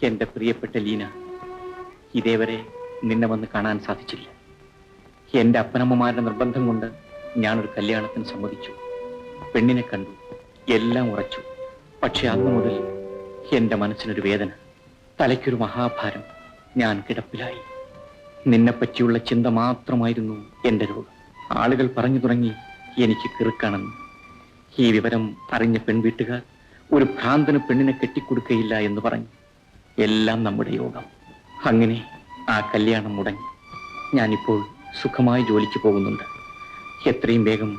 എന്റെ പ്രിയപ്പെട്ട ലീന, ഇതേവരെ നിന്നെ വന്ന് കാണാൻ സാധിച്ചില്ല. എന്റെ അപ്പനമ്മമാരുടെ നിർബന്ധം കൊണ്ട് ഞാനൊരു കല്യാണത്തിന് സമ്മതിച്ചു. പെണ്ണിനെ കണ്ടു, എല്ലാം ഉറച്ചു. പക്ഷെ അന്നു മുതൽ എന്റെ മനസ്സിനൊരു വേദന, തലയ്ക്കൊരു മഹാഭാരം. ഞാൻ കിടപ്പിലായി. നിന്നെപ്പറ്റിയുള്ള ചിന്ത മാത്രമായിരുന്നു എന്റെ രോഗം. ആളുകൾ പറഞ്ഞു തുടങ്ങി എനിക്ക് കിറുക്കാണെന്ന്. ഈ വിവരം അറിഞ്ഞ പെൺവീട്ടുകാർ ഒരു ഭ്രാന്തന് പെണ്ണിനെ കെട്ടിക്കൊടുക്കയില്ല എന്ന് പറഞ്ഞു. എല്ലാം നമ്മുടെ യോഗം. അങ്ങനെ ആ കല്യാണം മുടങ്ങി. ഞാനിപ്പോൾ സുഖമായി ജോലിക്ക് പോകുന്നുണ്ട്. എത്രയും വേഗം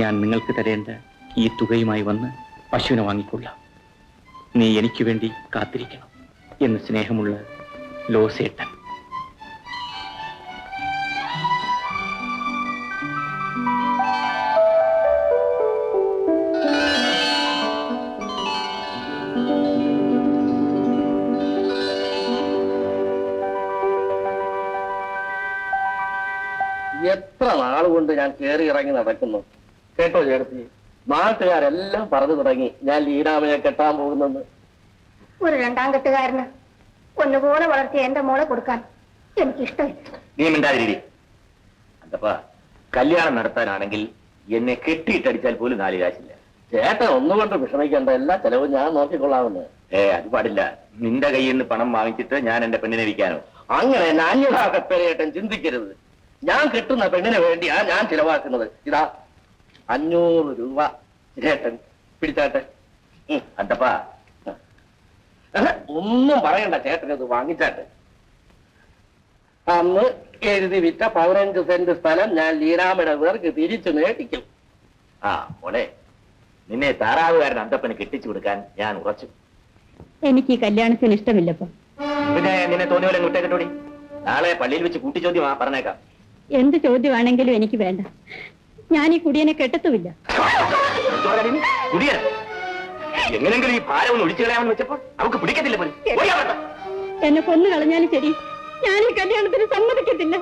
ഞാൻ നിങ്ങൾക്ക് തരേണ്ട ഈ തുകയുമായി വന്ന് പശുവിനെ വാങ്ങിക്കൊള്ളാം. നീ എനിക്ക് വേണ്ടി കാത്തിരിക്കണം എന്ന് സ്നേഹമുള്ള ലോസേട്ടൻ. എത്ര നാളുകൊണ്ട് ഞാൻ കയറി ഇറങ്ങി നടക്കുന്നു. കേട്ടോ ചേർത്തി, നാട്ടുകാരെല്ലാം പറഞ്ഞു തുടങ്ങി ഞാൻ ലീനാമയെ കെട്ടാൻ പോകുന്നെന്ന്. ഒരു രണ്ടാം കെട്ടുകാരന് ഒന്നുപോലെ വളർത്തിയ എന്റെ മോളെ കൊടുക്കാൻ എനിക്കിഷ്ടമില്ല. നീ മിണ്ടാതിരി. അതപ്പാ, കല്യാണം നടത്താനാണെങ്കിൽ എന്നെ കെട്ടിയിട്ടടിച്ചാൽ പോലും 4 കാശില്ല. ചേട്ടൻ ഒന്നുകൊണ്ട് വിഷമിക്കേണ്ട, എല്ലാ ചെലവും ഞാൻ നോക്കിക്കൊള്ളാമെന്ന്. അത് പാടില്ല. നിന്റെ കയ്യിൽ നിന്ന് പണം വാങ്ങിച്ചിട്ട് ഞാൻ എന്റെ പെണ്ണിനെ വിൽക്കാനോ? അങ്ങനെ നാണ്യതാകപ്പേരേട്ടൻ ചിന്തിക്കരുത്. ഞാൻ കിട്ടുന്ന പെണ്ണിന് വേണ്ടിയാ ഞാൻ ചിലവാക്കുന്നത്. ഇതാ 500 രൂപ ചേട്ടൻ പിടിച്ചാട്ടെ. അതപ്പാ, ഒന്നും പറയണ്ട, ചേട്ടൻ ഇത് വാങ്ങിച്ചാട്ടെ. അന്ന് എഴുതി വിറ്റ 15 സെന്റ് സ്ഥലം ഞാൻ ലീനാമയുടെ പേർക്ക് തിരിച്ചു മേടിക്കും. മോളെ, നിന്നെ താറാവുകാരൻ അന്തപ്പന് കെട്ടിച്ചു കൊടുക്കാൻ ഞാൻ ഉറച്ചു. എനിക്ക് ഈ കല്യാണത്തിന് ഇഷ്ടമില്ലപ്പോ. പിന്നെ നിന്നെ തോന്നിയ പോലെ വിട്ടേക്കട്ടോടി. നാളെ പള്ളിയിൽ വെച്ച് കൂട്ടിച്ചോദ്യം പറഞ്ഞേക്കാം. എന്ത് ചോദ്യമാണെങ്കിലും എനിക്ക് വേണ്ട. ഞാൻ ഈ കുടിയനെ കെട്ടത്തുമില്ല. കുടിയൻ എങ്ങനെങ്കിലും ഈ ഭാരം ഒന്ന് ഒഴിച്ചു കളയാമെന്ന് വെച്ചപ്പോൾ അവർക്ക് പിടിക്കത്തില്ല പോലും. എന്നെ കൊന്നു കളഞ്ഞാലും ശരി, ഞാൻ ഈ കല്യാണത്തിന് സമ്മതിക്കത്തില്ല.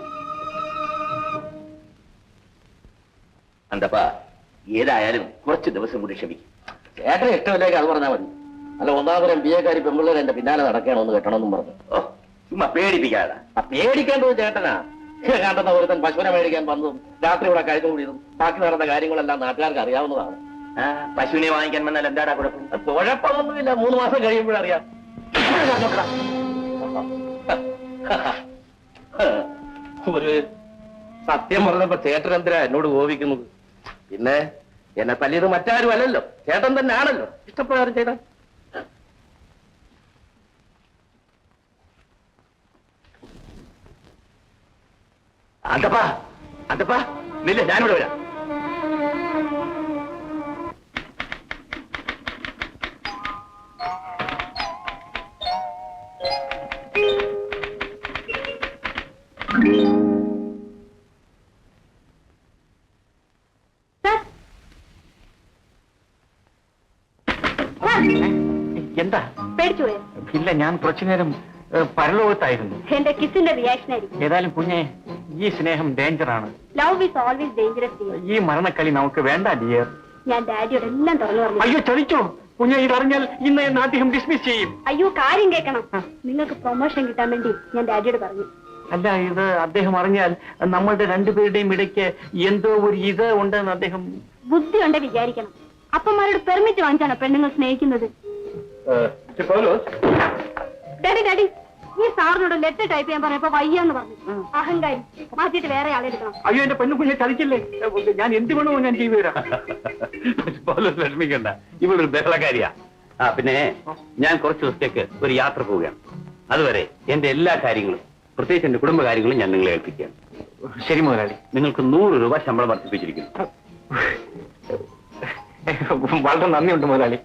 അന്തപ്പാ, ഏതായാലും കുറച്ച് ദിവസം കൂടി ക്ഷമിക്കും. ചേട്ടന് ഇഷ്ടമില്ലെങ്കിൽ അത് പറഞ്ഞാൽ മതി. അല്ല, ഒന്നാമതരം ബിഎക്കാരി പെമ്പിള്ളേർ എന്റെ പിന്നാലെ നടക്കണമെന്ന് കെട്ടണമെന്നും പറഞ്ഞു. ചുമ്മാ പേടിപ്പിക്കാതെ. പേടിക്കേണ്ടത് ചേട്ടനാ. കണ്ടെന്ന ഒരുത്തൻ പശുവിനെ മേടിക്കാൻ വന്നതും രാത്രി ഇവിടെ കഴിഞ്ഞുകൂടിയതും ബാക്കി നടന്ന കാര്യങ്ങളെല്ലാം നാട്ടുകാർക്ക് അറിയാവുന്നതാണ്. പശുവിനെ വാങ്ങിക്കാൻ വന്നാൽ എന്താടാ കുഴപ്പം? കുഴപ്പമൊന്നുമില്ല, 3 മാസം കഴിയുമ്പോഴറിയാം. ഒരു സത്യം പറഞ്ഞപ്പോ ചേട്ടൻ എന്തിനാ എന്നോട് കോപിക്കുന്നത്? പിന്നെ എന്നെ തല്ലിയത് മറ്റാരും അല്ലല്ലോ, ചേട്ടൻ തന്നെ ആണല്ലോ. ഇഷ്ടപ്രകാരം ചെയ്താൽ അന്തപ്പാ, അന്തപ്പാ നില്ല, ഞാനിവിടെ വരാം. എന്താ? പേടിച്ചുപോയോ? ഇല്ല, ഞാൻ കുറച്ചു നേരം പരലോകത്തായിരുന്നു. എന്റെ കിസിന്റെ റിയാക്ഷൻ ആയിരിക്കും. ഏതായാലും കുഞ്ഞെ, ഈ സ്നേഹം ഡേഞ്ചറാണ്. Love is always dangerous. ഈ മരണക്കളി നമുക്ക് വേണ്ട ഡിയർ. ഞാൻ ഡാഡിയോട് എല്ലാം തുറന്നു പറഞ്ഞു. അയ്യോ, ചതിച്ചോ കുഞ്ഞെ? ഇതറിഞ്ഞാൽ ഇന്ന് എന്നെ അദ്ദേഹം ഡിസ്മിസ് ചെയ്യും. അയ്യോ, കാര്യം കേൾക്കണം. നിങ്ങൾക്ക് പ്രൊമോഷൻ കിട്ടാൻ വേണ്ടി ഞാൻ ഡാഡിയോട് പറഞ്ഞു. അല്ല, ഇത് അദ്ദേഹം അറിഞ്ഞാൽ നമ്മളുടെ രണ്ടുപേരുടെയും ഇടയ്ക്ക് എന്തോ ഒരു ഇത് ഉണ്ടെന്ന് അദ്ദേഹം. ബുദ്ധി ഉണ്ട് വിചാരിക്കണം. അപ്പന്മാരോട് പെർമിറ്റ് വാങ്ങിച്ചാണോ പെണ്ണുങ്ങൾ സ്നേഹിക്കുന്നത്? ഡാഡി ഡാഡി, ഈ സാറിനോട് ലെറ്റർ ടൈപ്പ് ചെയ്യാൻ പറഞ്ഞപ്പോ വയ്യാന്ന് പറഞ്ഞു. അഹങ്കാരി, മാറ്റിയിട്ട് വേറെ ആളെ എടുക്കണം. അയ്യോ, എന്റെ പെണ്ണു കുഞ്ഞെ ചതിക്കില്ലേ? ഞാൻ എന്ത് വേണോ ഞാൻ ചെയ്തു തരാം. വിഷമിക്കണ്ട, ഇവളൊരു ബഹളക്കാരിയാ. പിന്നെ ഞാൻ കുറച്ച് ദിവസത്തേക്ക് ഒരു യാത്ര പോവുകയാണ്. അതുവരെ എന്റെ എല്ലാ കാര്യങ്ങളും, പ്രത്യേകിച്ച് എന്റെ കുടുംബകാര്യങ്ങളും ഞാൻ നിങ്ങളെ ഏൽപ്പിക്കുകയാണ്. ശരി മുതലാളി. നിങ്ങൾക്ക് 100 രൂപ ശമ്പളം വർദ്ധിപ്പിച്ചിരിക്കുന്നു. വളരെ നന്ദിയുണ്ട് മുതലാളി.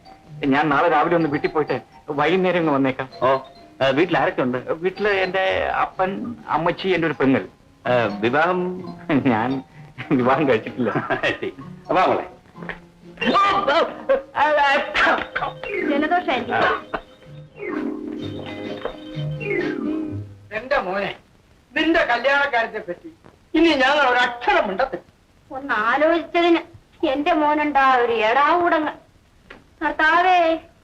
ഞാൻ നാളെ രാവിലെ ഒന്ന് വീട്ടിൽ പോയിട്ട് വൈകുന്നേരം ഒന്ന് വന്നേക്കാം. വീട്ടിൽ ആരൊക്കെ ഉണ്ട്? വീട്ടില് എന്റെ അപ്പൻ, അമ്മച്ചി, എന്റെ ഒരു പെങ്ങൾ. വിവാഹം? ഞാൻ വിവാഹം കഴിച്ചിട്ടില്ല. അപ്പൊ അവളെ ജലദോഷായിരിക്കും. എന്റെ മോനെ, നിന്റെ കല്യാണക്കാരത്തെ പറ്റി ഇനി ഞങ്ങൾ ഒരക്ഷരം ഉണ്ടത്. ഒന്ന് ആലോചിച്ചതിന് എന്റെ മോനുണ്ടാ ഒരു എടാവൂടങ്ങ്. കർത്താവേ,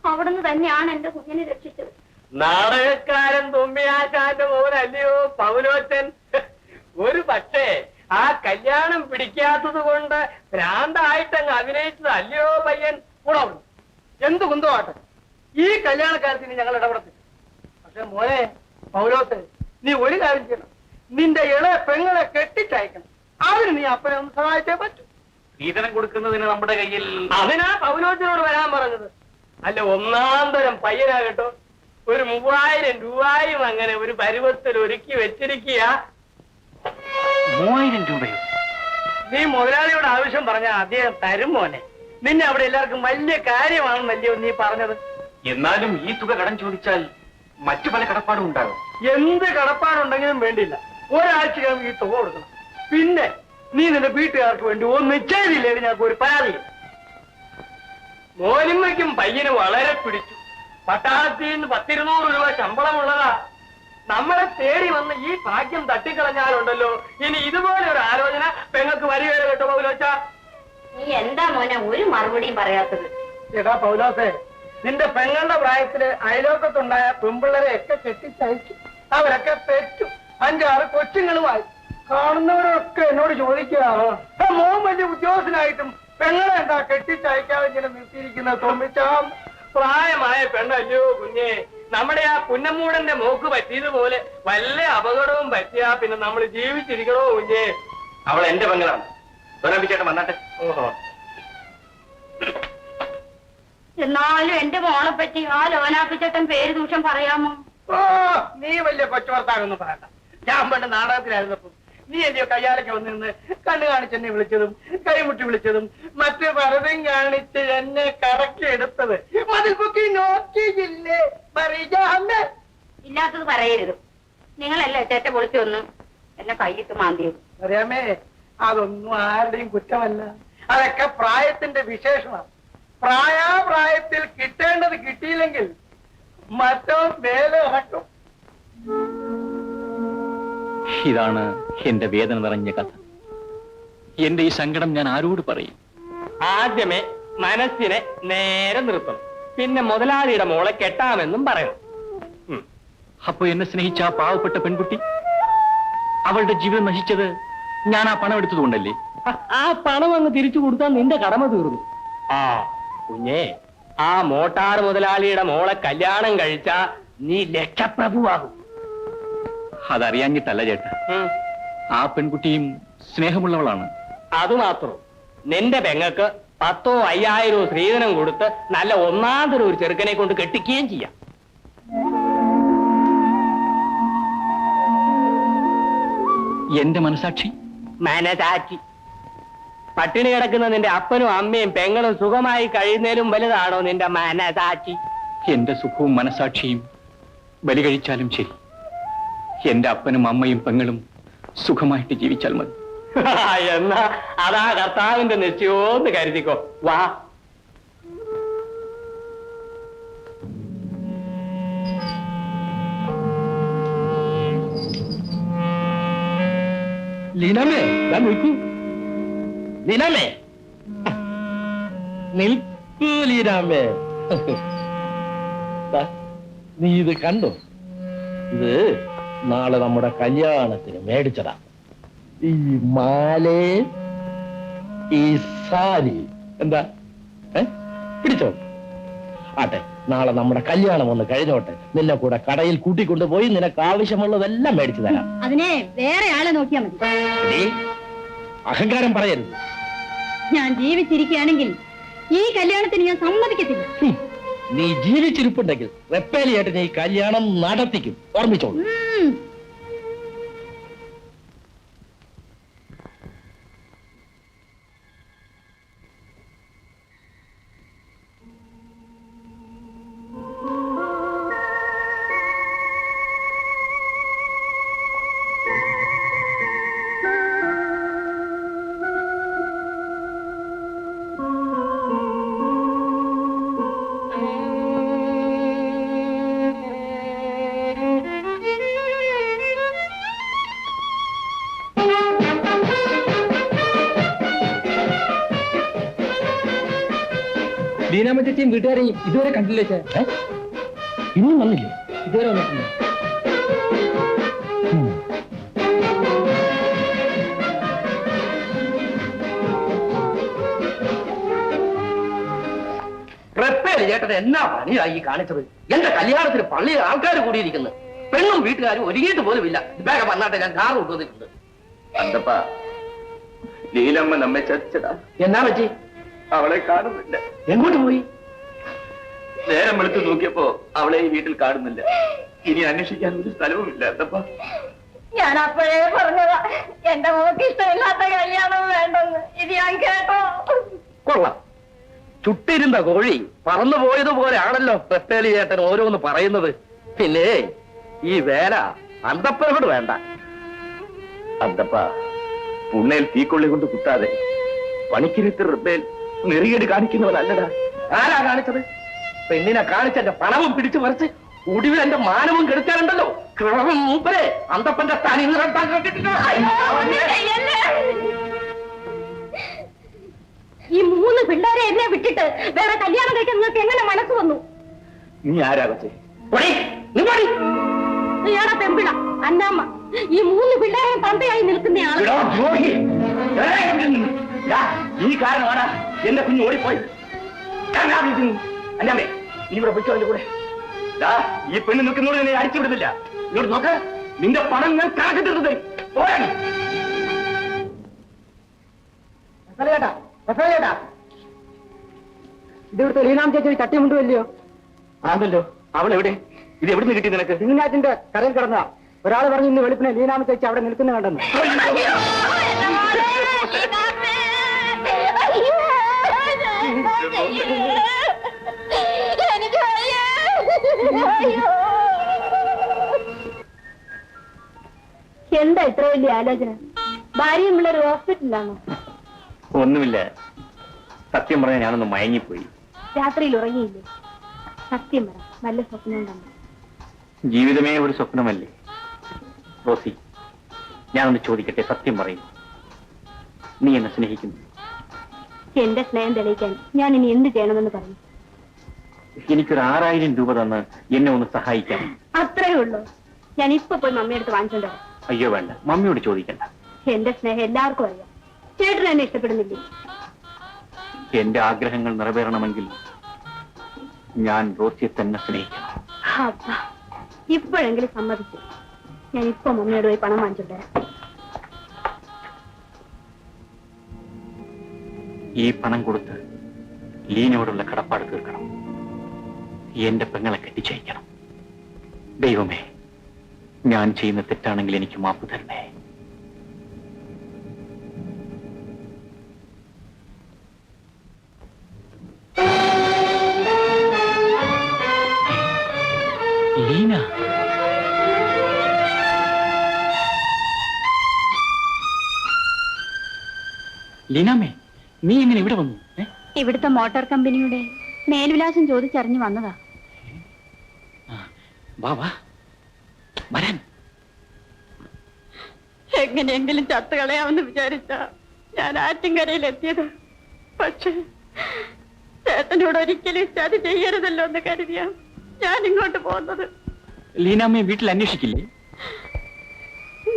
അവിടുന്ന് തന്നെയാണ് എന്റെ കുഞ്ഞിനെ രക്ഷിച്ചത്. നാടകക്കാരൻ തുമ്മിയാശാന്റെ മോനല്ലയോ പൗലോച്ചൻ. ഒരു പക്ഷേ ആ കല്യാണം പിടിക്കാത്തത് കൊണ്ട് ഭ്രാന്തായിട്ടങ്ങ് അഭിനയിച്ചത് അല്ലയോ പയ്യൻ. കൂടാവുന്നു എന്ത് കുന്തമാട്ടെ, ഈ കല്യാണക്കാര്യത്തിന് ഞങ്ങൾ ഇടപെടത്തില്ല. പക്ഷെ മോനെ പൗലോസ്, നീ ഒരു കാര്യം ചെയ്യണം. നിന്റെ ഇളയ പെങ്ങളെ കെട്ടിച്ചയക്കണം. അതിന് നീ അപ്പനെ ഒന്ന് സഹായിച്ചേ പറ്റൂ. സ്ത്രീധനം കൊടുക്കുന്നതിന് നമ്മുടെ കയ്യിൽ അതിനാ പൗലോസിനോട് വരാൻ പറഞ്ഞത്. അല്ല, ഒന്നാം തരം പയ്യനാ കേട്ടോ. ഒരു 3000 രൂപയും അങ്ങനെ ഒരു പരുവത്തിൽ ഒരുക്കി വെച്ചിരിക്കുക. 3000 രൂപയോ? നീ മുതലാളിയോട് ആവശ്യം പറഞ്ഞ അദ്ദേഹം തരും മോനെ. നിന്നെ അവിടെ എല്ലാവർക്കും വലിയ കാര്യമാണെന്നല്ലയോ നീ പറഞ്ഞത്. എന്നാലും ഈ തുക കടം ചോദിച്ചാൽ മറ്റു പല കടപ്പാടും ഉണ്ടാകും. എന്ത് കടപ്പാടുണ്ടെങ്കിലും വേണ്ടില്ല, ഒരാഴ്ചക്കകം ഈ തുക കൊടുക്കണം. പിന്നെ നീ നിന്റെ വീട്ടുകാർക്ക് വേണ്ടി ഒന്നും ചെയ്തില്ലേ ഞങ്ങൾക്ക് ഒരു പരാതി. മോനിമ്മയ്ക്കും പയ്യന് വളരെ പിടിച്ചു. പട്ടാളത്തിൽ നിന്ന് 10-200 രൂപ ശമ്പളമുള്ളതാ. നമ്മളെ തേടി വന്ന് ഈ ഭാഗ്യം തട്ടിക്കളഞ്ഞാലുണ്ടല്ലോ, ഇനി ഇതുപോലെ ഒരു ആലോചന പെങ്ങൾക്ക് വരികയോ കേട്ടോ പൗലോച്ച. നീ എന്താ മോനെ ഒരു മറുപടിയും പറയാത്തത്? എടാ പൗലോസേ, നിന്റെ പെങ്ങളുടെ പ്രായത്തില് അയലോക്കത്തുണ്ടായ പെമ്പിള്ളരെ ഒക്കെ കെട്ടിച്ചയച്ചു. അവരൊക്കെ പെറ്റു. 5-6 കൊച്ചുങ്ങളുമായി. കാണുന്നവരൊക്കെ എന്നോട് ചോദിക്കുകയാണ്, മോൻ വലിയ ഉദ്യോഗസ്ഥനായിട്ടും പെങ്ങളെ എന്താ കെട്ടിച്ചയക്കാതെ ഇങ്ങനെ നിർത്തിയിരിക്കുന്ന തോന്നിച്ചാം. പ്രായമായ പെണ്ണല്ലയോ കുഞ്ഞെ. നമ്മുടെ ആ പുന്നമ്മൂടന്റെ മോക്ക് പറ്റിയതുപോലെ വല്ല അപകടവും പറ്റിയാ പിന്നെ നമ്മൾ ജീവിച്ചിരിക്കണോ കുഞ്ഞെ? അവൾ എന്റെ പെങ്ങളാണ്. ചേട്ടൻ വന്നാട്ടെ. ഓഹോ, എന്നാലും എന്റെ മോളെ പറ്റി ആ ലോനാപ്പിച്ചേട്ടൻ പേര് ദൂഷം പറയാമോ? ഓ, നീ വലിയ കൊച്ചുവർത്താനൊന്നും പറയണ്ട. ഞാൻ പണ്ട് നാടകത്തിലായിരുന്നപ്പോ നീ എന്റെയോ കയ്യാലൊക്കെ വന്നിരുന്ന് കണ്ണു കാണിച്ചെന്നെ വിളിച്ചതും കൈമുട്ടി വിളിച്ചതും മറ്റു പലതും കാണിച്ച് എന്നെ കറക്കി എടുത്തത് മതിൽ പൊക്കി നോക്കിയില്ലേ? ഇല്ലാത്തത് പറയരുത്. നിങ്ങളല്ലേ ചേട്ട പൊളിച്ചു വന്ന് എന്നെ കൈയിട്ട് മാന്തിയത്. അറിയാമേ, അതൊന്നും ആരുടെയും കുറ്റമല്ല. അതൊക്കെ പ്രായത്തിന്റെ വിശേഷമാണ്. പ്രായത്തിൽ കിട്ടേണ്ടത് കിട്ടിയില്ലെങ്കിൽ മറ്റോ മേലെ ഇറക്കും. ഇതാണ് എന്റെ വേദന നിറഞ്ഞ കഥ. എന്റെ ഈ സങ്കടം ഞാൻ ആരോട് പറയും? ആദ്യമേ മനസ്സിനെ നേരെ നിർത്തണം. പിന്നെ മുതലാളിയുടെ മോളെ കെട്ടാമെന്നും പറയണം. അപ്പൊ എന്നെ സ്നേഹിച്ച ആ പാവപ്പെട്ട പെൺകുട്ടി, അവളുടെ ജീവിതം നശിച്ചത് ഞാൻ ആ പണം എടുത്തതുകൊണ്ടല്ലേ? ആ പണം അങ്ങ് തിരിച്ചു കൊടുത്താൽ നിന്റെ കടമ തീർന്നു. ആ കുഞ്ഞേ, ആ മോട്ടാർ മുതലാളിയുടെ മോളെ കല്യാണം കഴിച്ചാ നീ ലക്ഷപ്രഭുവാകും. അതറിയാഞ്ഞിട്ടല്ല ചേട്ടാ. ആ പെൺകുട്ടിയും സ്നേഹമുള്ളവളാണ്. അതുമാത്രം, നിന്റെ പെങ്ങക്ക് 10,000-5,000 സ്ത്രീധനം കൊടുത്ത് നല്ല ഒന്നാന്തരം ഒരു ചെറുക്കനെ കൊണ്ട് കെട്ടിക്കുകയും ചെയ്യാം. എന്റെ മനസാക്ഷി മനസാക്ഷി. പട്ടിണി കിടക്കുന്ന നിന്റെ അപ്പനും അമ്മയും പെങ്ങളും സുഖമായി കഴിയുന്നതിലും വലുതാണോ നിന്റെ മനസാക്ഷി? എന്റെ സുഖവും മനസാക്ഷിയും ബലി കഴിച്ചാലും ശരി, എന്റെ അപ്പനും അമ്മയും പെങ്ങളും സുഖമായിട്ട് ജീവിച്ചാൽ മതി. എന്നാ അതാ കർത്താവിന്റെ നിശ്ചയോന്ന് കരുതിക്കോ. വാ. ലീനമേ, നിൽക്കൂ. ലീനമേ, നിൽക്കൂ ലീനാമേ. നീ ഇത് കണ്ടോ? ഇത് നാളെ നമ്മുടെ കല്യാണത്തിന് മേടിച്ചതാ. ഈ മാലേ ഈ സാരി എന്താ പിടിച്ചോ? ആട്ടെ, നാളെ നമ്മുടെ കല്യാണം ഒന്ന് കഴിഞ്ഞോട്ടെ. നിന്നെ കൂടെ കടയിൽ കൂട്ടിക്കൊണ്ടുപോയി നിനക്ക് ആവശ്യമുള്ളതെല്ലാം മേടിച്ചു തരാം. അതിനെ വേറെ ആളെ നോക്കിയാ മതി. എടീ, അഹങ്കാരം പറയരുത്. ഞാൻ ജീവിച്ചിരിക്കുകയാണെങ്കിൽ ഈ കല്യാണത്തിന് ഞാൻ സമ്മതിക്കത്തില്ല. നീ ജീവിച്ചിരിപ്പുണ്ടെങ്കിൽ റെപ്പേലിയായിട്ട് നീ കല്യാണം നടത്തിക്കും. ഓർമ്മിച്ചോളൂ. ലീനാമ്മ ചേച്ചിയും വീട്ടുകാരെയും ഇതുവരെ കണ്ടില്ലേ? ഇന്നും വന്നില്ലേ? ഇതുവരെ വന്നിട്ടുണ്ട്. ചേട്ടൻ എന്നാ പണിയായി കാണിച്ചത്? എന്റെ കല്യാണത്തിന് പള്ളിയിൽ ആൾക്കാർ കൂടിയിരിക്കുന്നു, പെണ്ണും വീട്ടുകാരും ഒരുങ്ങിയിട്ട് പോലും ഇല്ല. വേഗം വന്നാട്ടെ, ഞാൻ കാർ കൊണ്ടുവന്നിട്ടുണ്ട്. അന്തപ്പാ, ലീലമ്മ നമ്മെ ചതിച്ചതാ. എന്നാ പറ്റി? അവളെ കാണുന്നില്ല. എങ്ങോട്ട് പോയി? നേരം വെളുത്ത് നോക്കിയപ്പോ അവളെ ഈ വീട്ടിൽ കാണുന്നില്ല. ഇനി അന്വേഷിക്കാൻ ഒരു സ്ഥലവുമില്ല. അന്തപ്പാ, ഞാൻ അപ്പോഴേ പറഞ്ഞതാ എന്റെ മോക്ക് ഇഷ്ടമില്ലാത്ത കല്യാണം വേണ്ടെന്ന്. ഇത് ഞാൻ കേട്ടോ? കൊള്ളാം, ചുട്ടിരുന്ന കോഴി പറന്നു പോയതുപോലെ ആണല്ലോ പ്രത്തേലി ചേട്ടൻ ഓരോന്ന് പറയുന്നത്. പിന്നെ ഈ വേല അന്തപ്പനോട് വേണ്ട. അന്തപ്പാ, പുണ്ണയിൽ തീക്കൊള്ളി കൊണ്ട് കുത്താതെ പണിക്കിരുത്ത് റിബേൽ നെറിയേട് കാണിക്കുന്നവനല്ലടാ. ആരാ കാണിച്ചത്? പെണ്ണിനെ കാണിച്ച എന്റെ പണവും പിടിച്ചു മറിച്ച് ഒടുവിൽ എന്റെ മാനവും കെടുക്കാറുണ്ടല്ലോ. കിഴവൻ മൂപ്പരെ അന്തപ്പന്റെ തനി നിറത്താൻ കേട്ടിട്ടില്ല. ഈ 3 പിള്ളേരെ എന്നെ വിട്ടിട്ട് വേറെ കല്യാണം കഴിക്കാൻ നിങ്ങൾക്ക് എങ്ങനെ മനസ്സ് വന്നു? നീ ആരാ കൊച്ചേ? ഇയാളെ പെമ്പിള അന്നാമ്മ ഈ 3 പിള്ളേരെ തന്തയായി നിൽക്കുന്നയാള്. ഈ കാരണമാണ് എന്റെ കുഞ്ഞ് ഓടിപ്പോയി. അല്ലാമേ, നീ ഇവിടെ പൊയ്ക്കോ എന്റെ കൂടെ. ഈ പെണ്ണ് നിൽക്കുന്നോട് എന്നെ അടിച്ചു വിടുന്നില്ല. ഇങ്ങോട്ട് നോക്ക്, നിന്റെ പണം ഞാൻ കണക്കിട്ടിരുന്നത്. ചേട്ടാ, ഇതിവിടുത്തെ ലീനാം ചേച്ചി തട്ടിമുണ്ടുമല്ലയോ? ആണല്ലോ. അവൾ എവിടെ? ഇത് എവിടുന്ന് കിട്ടി നിനക്ക്? ഇങ്ങനാറ്റിന്റെ കരയിൽ കിടന്നതാ. ഒരാൾ പറഞ്ഞു ഇന്ന് വെളുപ്പിനെ ലീനാമ ചേച്ചി അവിടെ നിൽക്കുന്ന കണ്ടെന്ന്. എന്താ ഇത്ര വലിയ ആലോചന? ഭാര്യയും പിള്ളേർ ഹോസ്പിറ്റലിലാണോ? ഒന്നുമില്ല. സത്യം പറഞ്ഞ ഞാനൊന്ന് മയങ്ങിപ്പോയി. രാത്രിയിൽ ഉറങ്ങിയില്ലേ? സത്യം പറ, നല്ല സ്വപ്നം കണ്ടു? ജീവിതമേ ഒരു സ്വപ്നമല്ലേ റോസി? ഞാനൊന്ന് ചോദിക്കട്ടെ, സത്യം പറയും, നീ എന്നെ സ്നേഹിക്കുന്നു? എന്റെ സ്നേഹം തെളിയിക്കാൻ ഞാൻ ഇനി എന്ത് ചെയ്യണമെന്ന് പറഞ്ഞു? എനിക്കൊരു 6000 രൂപ തന്ന് എന്നെ ഒന്ന് സഹായിക്കാം. അത്രേ ഉള്ളൂ. ഞാൻ ഇപ്പൊ പോയി മമ്മിയെടുത്ത് വാങ്ങിച്ചോണ്ട് വരാം. അയ്യോ വേണ്ട, മമ്മിയോട് ചോദിക്കണ്ട. എന്റെ സ്നേഹം എല്ലാവർക്കും അറിയാം. ചേട്ടൻ എന്നെ ഇഷ്ടപ്പെടുന്നില്ലേ? എന്റെ ആഗ്രഹങ്ങൾ നിറവേറണമെങ്കിൽ ഞാൻ റോസിയെ തന്നെ സ്നേഹിക്കണം. അപ്പാ, ഇപ്പോഴെങ്കിലും സമ്മതിച്ചു. ഞാൻ ഇപ്പൊ മമ്മിയോട് പോയി പണം വാങ്ങിച്ചോണ്ട് വരാം. ഈ പണം കൊടുത്ത് ലീനയോടുള്ള കടപ്പാട് തീർക്കണം. എന്റെ പെങ്ങളെ കെട്ടിച്ചയക്കണം. ദൈവമേ, ഞാൻ ചെയ്യുന്ന തെറ്റാണെങ്കിൽ എനിക്ക് മാപ്പ് തരണേ. ലീന, ലീനാമേ, നീ എങ്ങനെ ഇവിടെ വന്നു? ഇവിടുത്തെ മോട്ടോർ കമ്പനിയുടെ മേൽവിലാസം ചോദിച്ചറിഞ്ഞു വന്നതാ. വാ വാ, വരാൻ. എങ്ങനെയെങ്കിലും ചത്തുകളയാമെന്ന് വിചാരിച്ച ഞാൻ ആറ്റിൻകരയിൽ എത്തിയത്. പക്ഷേ ചേട്ടനോട് ഒരിക്കലും ചതി ചെയ്യരുതല്ലോ എന്ന് കരുതിയാ ഞാൻ ഇങ്ങോട്ട് പോകുന്നത്. ലീനാമ്മയെ വീട്ടിൽ അന്വേഷിക്കില്ലേ?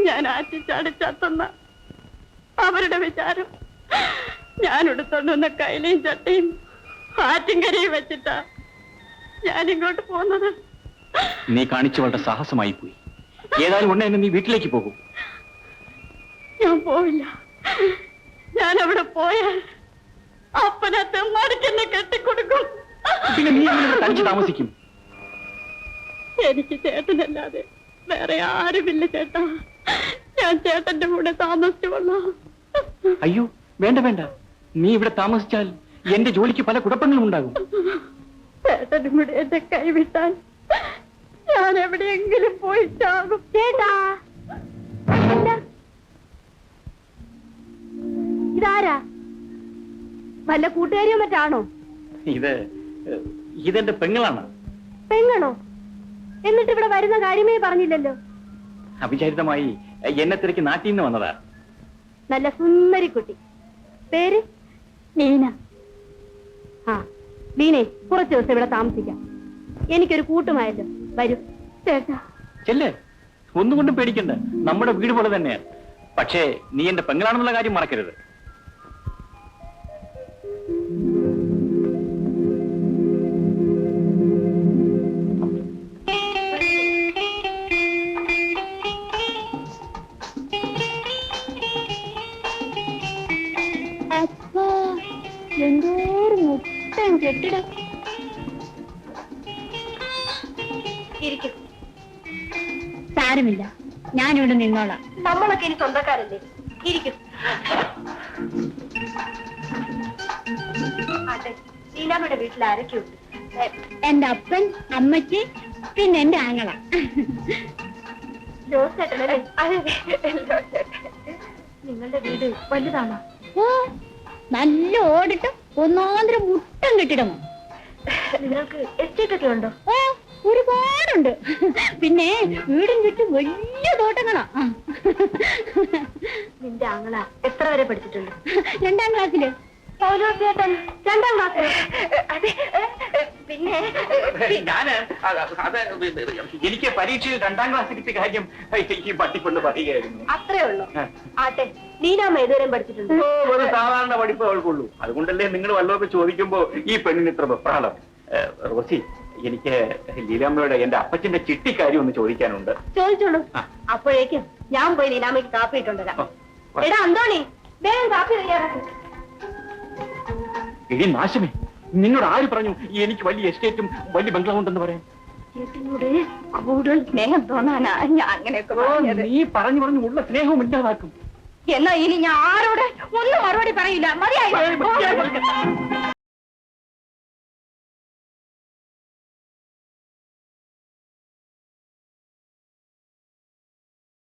ഞാൻ ആറ്റിച്ചാടി ചത്തുന്ന അവരുടെ വിചാരം. ഞാൻ എടുത്തോണ്ടുവന്ന കൈലയും ചട്ടയും ആറ്റിൻകരയും വെച്ചിട്ടാ ഞാൻ ഇങ്ങോട്ട് പോകുന്നത്. നീ കാണിച്ചു വളരെ സാഹസമായി പോയി. ഏതായാലും ഉടനെ നീ വീട്ടിലേക്ക് പോകൂ. ഞാൻ പോവില്ല. ഞാൻ അവിടെ പോയാൽ അപ്പനെ തെമ്മാടിക്കെന്നെ കെട്ടിക്കൊടുക്കും. പിന്നെ നീ എങ്ങനെ തനിച്ച് താമസിക്കും? എനിക്ക് ചേട്ടനല്ലാതെ വേറെ ആരുമില്ല ചേട്ടാ. ഞാൻ ചേട്ടന്റെ കൂടെ താമസിച്ചുകൊള്ളാം. അയ്യോ വേണ്ട വേണ്ട, നീ ഇവിടെ താമസിച്ചാൽ എന്റെ ജോലിക്ക് പല കുഴപ്പങ്ങളും ഉണ്ടാകും. ചേട്ടനും കൂടെ എന്നെ കൈവിട്ടാൽ ഞാൻ എവിടെയെങ്കിലും പോയി ചാകും. ചേട്ടാ, ഇതാരാ? വല്ല കൂട്ടുകാരിയോ മറ്റാണോ? ഇതെന്റെ പെങ്ങളാണ്. പെങ്ങളോ? എന്നിട്ട് ഇവിടെ വരുന്ന കാര്യമേ പറഞ്ഞില്ലല്ലോ. അവിചാരിതമായി എന്നെ തിരക്കി നാട്ടിൽ നിന്ന് വന്നതാ. നല്ല സുന്ദരി കുട്ടി. പേര് ലീന. ആ, ലീനെ കുറച്ച് ദിവസം ഇവിടെ താമസിക്കാം. എനിക്കൊരു കൂട്ടുമായല്ലോ. വരൂ. ചേട്ടാ ചെല്ലേ, ഒന്നുകൊണ്ടും പേടിക്കണ്ട, നമ്മുടെ വീട് പോലെ തന്നെയാ. പക്ഷേ നീ എന്റെ പെങ്ങളാണെന്നുള്ള കാര്യം മറക്കരുത്. അപ്പാ, എന്തോരം മുട്ടൻ കെട്ടിടം. ഇരിക്കും, സാരമില്ല, ഞാനിവിടെ നിന്നോളാം. നമ്മളൊക്കെ ഇനി സ്വന്തക്കാരല്ലേ. ഇരിക്കും. അതെ, നീലാമ്മയുടെ വീട്ടിൽ ആരൊക്കെയുണ്ട്? എന്റെ അപ്പൻ, അമ്മച്ചി, പിന്നെ എന്റെ ആങ്ങള ജോസേട്ടനല്ലേ? നിങ്ങളുടെ വീട് വലുതാണോ? നല്ല ഓടിട്ട് ഒന്നാന്തരം മുട്ടം കെട്ടിടമോ? നിങ്ങൾക്ക് എസ്റ്റേറ്റ് ഒക്കെ ഉണ്ടോ? ഓ, ഒരുപാടുണ്ട്. പിന്നെ വീടും ചുറ്റും വലിയ തോട്ടങ്ങളാ. നിന്റെ ആങ്ങള എത്ര വരെ പഠിച്ചിട്ടുണ്ട്? 2ാം ക്ലാസ്സില്. പൗലോസേട്ടൻ 2ാം ക്ലാസ്സിൽ. പിന്നെ എനിക്ക് പരീക്ഷയിൽ 2ാം ക്ലാസ് കിട്ടിയ കാര്യം ഈ പട്ടിക്കൊണ്ട് പറയുകയായിരുന്നു. അത്രേ ഉള്ളൂ. ആട്ടെ, നീനാമ്മ ഏതുവരെയും പഠിച്ചിട്ടുണ്ട്? ഒരു സാധാരണ പഠിപ്പ് അവൾക്കുള്ളൂ. അതുകൊണ്ടല്ലേ നിങ്ങൾ വല്ലതൊക്കെ ചോദിക്കുമ്പോ ഈ പെണ്ണിന് ഇത്ര വെപ്രാളം. റോസി, എനിക്ക് ലീലാമ്മയുടെ എന്റെ അപ്പച്ചന്റെ ചിട്ടിക്കാര്യം ഒന്ന് ചോദിക്കാനുണ്ട്. ചോദിച്ചോളൂ. അപ്പോഴേക്കും ഞാൻ പോയി നീലാമ്മയ്ക്ക് കാപ്പി ഇട്ടുണ്ടരാം. എടാ അന്തോണി, വേഗം കാപ്പി തയ്യാറാക്കും. ഇനി നാശമേ, നിന്നോട് ആര് പറഞ്ഞു എനിക്ക് വലിയ എസ്റ്റേറ്റും വലിയ ബംഗ്ലാവ് ഉണ്ടെന്ന് പറയാൻ? ചേട്ടനോട് കൂടുതൽ സ്നേഹം തോന്നാനാ ഞാൻ അങ്ങനെയൊക്കെ പറഞ്ഞത്. നീ പറഞ്ഞു പറഞ്ഞു ഉള്ള സ്നേഹവും ഇല്ലാതാക്കും. എന്നാ ഇനി ഞാൻ ആരോട് ഒന്നും മറുപടി പറയില്ല. മതിയായി.